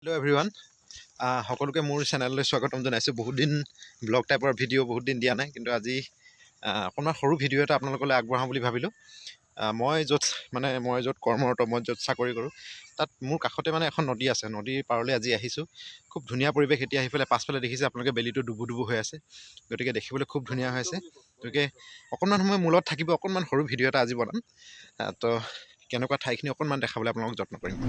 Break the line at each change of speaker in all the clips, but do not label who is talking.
Hello' everyone সকলোকে মোৰ চেনেললৈ স্বাগতম জনাইছোঁ। বহুত দিন ব্লগ টাইপৰ ভিডিঅ' বহুত দিন দিয়া নাই, কিন্তু আজি অকণমান সৰু ভিডিঅ' এটা আপোনালোকলৈ আগবঢ়াওঁ বুলি ভাবিলোঁ। মই য'ত কৰ্মৰত, মই য'ত চাকৰি কৰোঁ, তাত মোৰ কাষতে এখন নদী আছে। নদীৰ পাৰলৈ আজি আহিছোঁ। খুব ধুনীয়া পৰিৱেশ। এতিয়া আহি পেলাই পাছফালে দেখিছে আপোনালোকে, বেলিটো ডুবু ডুবু হৈ আছে, গতিকে দেখিবলৈ খুব ধুনীয়া হৈ আছে। গতিকে অকণমান সময় মূলত থাকিব, অকণমান সৰু ভিডিঅ' এটা আজি বনাম। তো কেনেকুৱা ঠাইখিনি অকণমান দেখাবলৈ আপোনালোকক যত্ন কৰিম।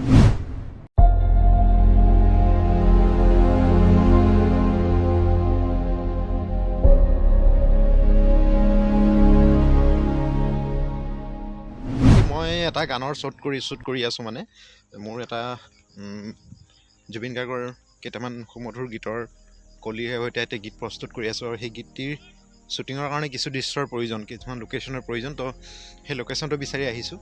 মই এটা গানৰ শ্বুট কৰি আছোঁ। মোৰ এটা জুবিন গাৰ্গৰ কেইটামান সুমধুৰ গীতৰ কলিৰে সৈতে এটা গীত প্ৰস্তুত কৰি আছোঁ, আৰু সেই গীতটিৰ শ্বুটিঙৰ কাৰণে কিছু দৃশ্যৰ প্ৰয়োজন, কিছুমান লোকেশ্যনৰ প্ৰয়োজন। তো সেই লোকেশ্যনটো বিচাৰি আহিছোঁ।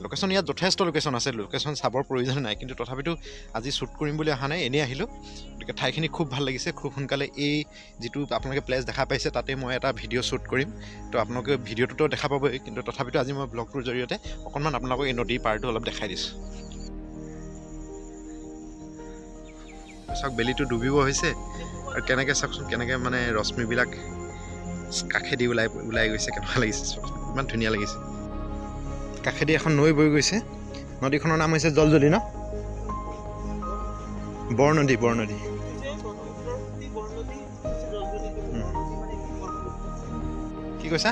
লোকেশ্যন ইয়াত যথেষ্ট লোকেশ্যন আছে, লোকেশ্যন চাবৰ প্ৰয়োজন নাই, কিন্তু তথাপিতো আজি শ্বুট কৰিম বুলি অহা নাই, এনেই আহিলোঁ। গতিকে ঠাইখিনি খুব ভাল লাগিছে। খুব সোনকালে এই যিটো আপোনালোকে প্লেচ দেখা পাইছে, তাতে মই এটা ভিডিঅ' শ্বুট কৰিম। তো আপোনালোকে ভিডিঅ'টোতো দেখা পাবই, কিন্তু তথাপিতো আজি মই ব্লগটোৰ জৰিয়তে অকণমান আপোনালোকক এই নদীৰ পাৰটো অলপ দেখাই দিছোঁ। চাওক, বেলিটো ডুবিব হৈছে, আৰু কেনেকৈ চাওকচোন, কেনেকৈ ৰশ্মিবিলাক কাষেদি ওলাই গৈছে, কেনেকুৱা লাগিছে চাওকচোন, ইমান ধুনীয়া লাগিছে। কাষেদি এখন নৈ বৈ গৈছে। নদীখনৰ নাম হৈছে জলজলি ন? বৰনদী। কি কৈছা?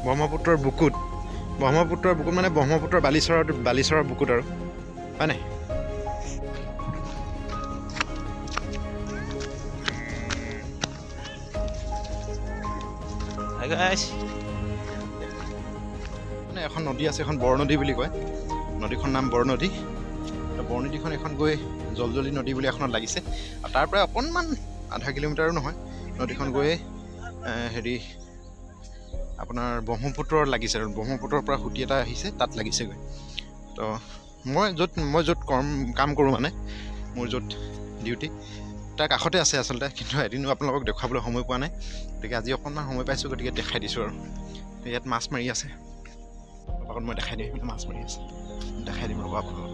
ব্ৰহ্মপুত্ৰৰ বুকুত মানে ব্ৰহ্মপুত্ৰৰ বালিচৰৰ বুকুত আৰু, হয় নাই? এখন নদী আছে, এখন বৰনদী বুলি কয়। নদীখন নাম বৰনদী। বৰনদীখন এখন গৈ জলজলি নদী বুলি এখনত লাগিছে, আৰু তাৰ পৰা অকণমান আধা কিলোমিটাৰো নহয়, নদীখন গৈ আপোনাৰ ব্ৰহ্মপুত্ৰৰ লাগিছে, আৰু ব্ৰহ্মপুত্ৰৰ পৰা সুঁতি এটা আহিছে, তাত লাগিছেগৈ। তো মই য'ত কাম কৰোঁ, মোৰ য'ত ডিউটি, তাৰ কাষতে আছে আচলতে, কিন্তু এদিনো আপোনালোকক দেখুৱাবলৈ সময় পোৱা নাই। গতিকে আজি অকণমান সময় পাইছোঁ, গতিকে দেখাই দিছোঁ। আৰু ইয়াত মাছ মাৰি আছে, লগত মই দেখাই দিম। মাছ মাৰি আছে, দেখাই দিম ৰ'ব আপোনালোকক।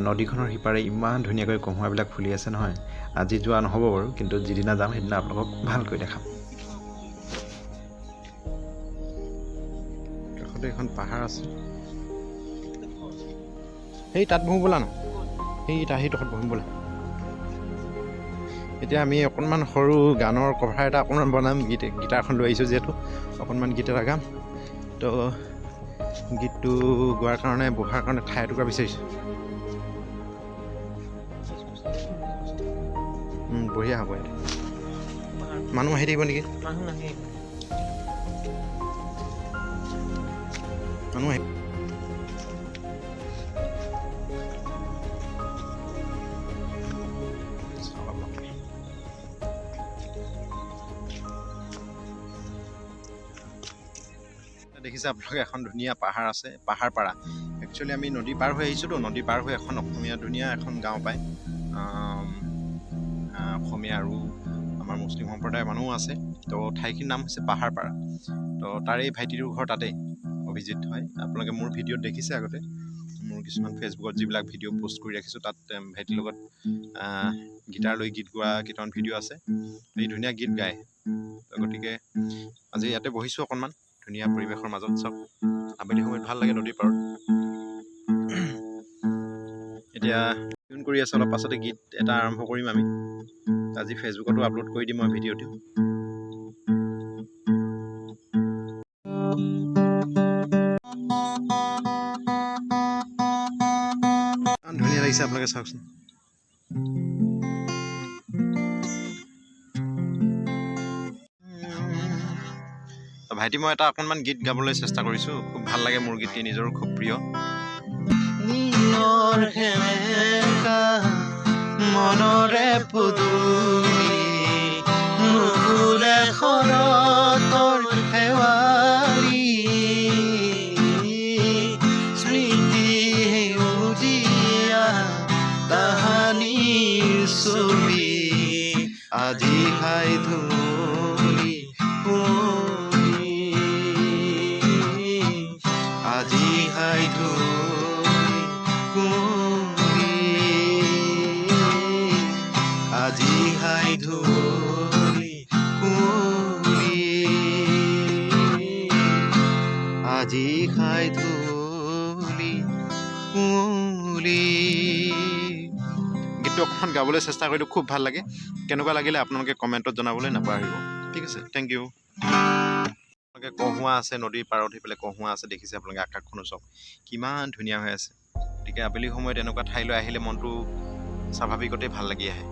নদীখনৰ সিপাৰে ইমান ধুনীয়াকৈ কহুৱাবিলাক ফুলি আছে নহয়। আজি যোৱা নহ'ব বাৰু, কিন্তু যিদিনা যাম সেইদিনা আপোনালোকক ভালকৈ দেখাম। কাষতে এখন পাহাৰ আছে, সেই তাত বহো ব'লা ন, সেইডোখৰত বহিম ব'লা। এতিয়া আমি অকণমান সৰু গানৰ কভাৰ এটা অকণমান বনাম। গীটাৰখন লৈ আহিছোঁ যিহেতু, অকণমান গীত এটা গাম। তো গীতটো গোৱাৰ কাৰণে, বহাৰ কাৰণে ঠাই এটুকুৰা বিচাৰিছোঁ। বঢ়িয়া হ'ব। ইয়াত মানুহ আহি থাকিব নেকি? মানুহ আহি দেখিছে আপোনালোকে, এখন ধুনীয়া পাহাৰ আছে, পাহাৰপাৰা। একচুৱেলি আমি নদী পাৰ হৈ আহিছোঁতো, নদী পাৰ হৈ এখন ধুনীয়া এখন গাঁও পায়। অসমীয়া আৰু আমাৰ মুছলিম সম্প্ৰদায়ৰ মানুহো আছে। তো ঠাইখিনিৰ নাম হৈছে পাহাৰপাৰা। তো তাৰে ভাইটিটোৰ ঘৰ তাতেই, অভিজিত হয়। আপোনালোকে মোৰ ভিডিঅ'ত দেখিছে আগতে, মোৰ কিছুমান ফেচবুকত যিবিলাক ভিডিঅ' পষ্ট কৰি ৰাখিছোঁ, তাত ভাইটিৰ লগত গীটাৰ লৈ গীত গোৱা কেইটামান ভিডিঅ' আছে। এই ধুনীয়া গীত গায়। গতিকে আজি ইয়াতে বহিছোঁ অকণমান ধুনীয়া পৰিৱেশৰ মাজত। চাওক, আবেলি সময়ত ভাল লাগে নদীৰ পাৰত। এতিয়া টিউন কৰি আছোঁ, অলপ পাছতে গীত এটা আৰম্ভ কৰিম আমি। আজি ফেচবুকতো আপলোড কৰি দিম মই ভিডিঅ'টো। ধুনীয়া লাগিছে, আপোনালোকে চাওকচোন। ভাইটি, মই এটা অকণমান গীত গাবলৈ চেষ্টা কৰিছোঁ। খুব ভাল লাগে মোৰ গীতটি, নিজৰো খুব প্ৰিয়। মনৰে পদূলি নুফুলে শৰতৰ শেৱালি, স্মৃতি সেউজীয়া তাহানিৰ ছবি, আজি খাই ধূলি কুঁৱলী। আজি খাই ধূলি কুঁৱলী। গীতটো অকণমান গাবলৈ চেষ্টা কৰিলোঁ, খুব ভাল লাগে। কেনেকুৱা লাগিলে আপোনালোকে কমেণ্টত জনাবলৈ নাপাহৰিব। ঠিক আছে, থেংক ইউ। আপোনালোকে কহুৱা আছে, নদীৰ পাৰত সেইফালে কহুৱা আছে, দেখিছে আপোনালোকে। আকাশখনো চাওক কিমান ধুনীয়া হৈ আছে। গতিকে আবেলি সময়ত এনেকুৱা ঠাইলৈ আহিলে মনটো স্বাভাৱিকতে ভাল লাগি আহে।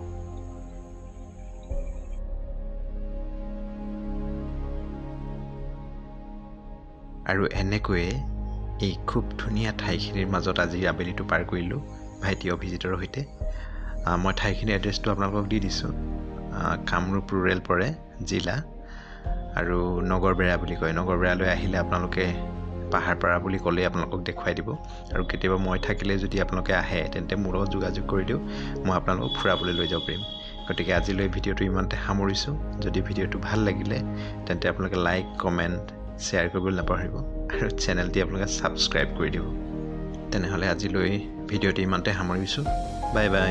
আৰু এনেকৈয়ে এই খুব ধুনীয়া ঠাইখিনিৰ মাজত আজিৰ আবেলিটো পাৰ কৰিলোঁ ভাইটি অভিজিতৰ সৈতে। মই ঠাইখিনিৰ এড্ৰেছটো আপোনালোকক দি দিছোঁ। কামৰূপ ৰুৰেল পৰে, জিলা, আৰু নগৰবেৰা বুলি কয়। নগৰবেৰালৈ আহিলে আপোনালোকে পাহাৰপাৰা বুলি ক'লেই আপোনালোকক দেখুৱাই দিব। আৰু কেতিয়াবা মই থাকিলে যদি আপোনালোকে আহে তেন্তে মোৰ লগত যোগাযোগ কৰি দিওঁ, মই আপোনালোকক ফুৰাবলৈ লৈ যাব পাৰিম। গতিকে আজিলৈ ভিডিঅ'টো ইমানতে সামৰিছোঁ। যদি ভিডিঅ'টো ভাল লাগিলে তেন্তে আপোনালোকে লাইক, কমেণ্ট, শ্বেয়াৰ কৰিবলৈ নাপাহৰিব, আৰু চেনেলটি আপোনালোকে ছাবস্ক্ৰাইব কৰি দিব। তেনেহ'লে আজিলৈ ভিডিঅ'টো ইমানতে সামৰিছোঁ। Bye bye.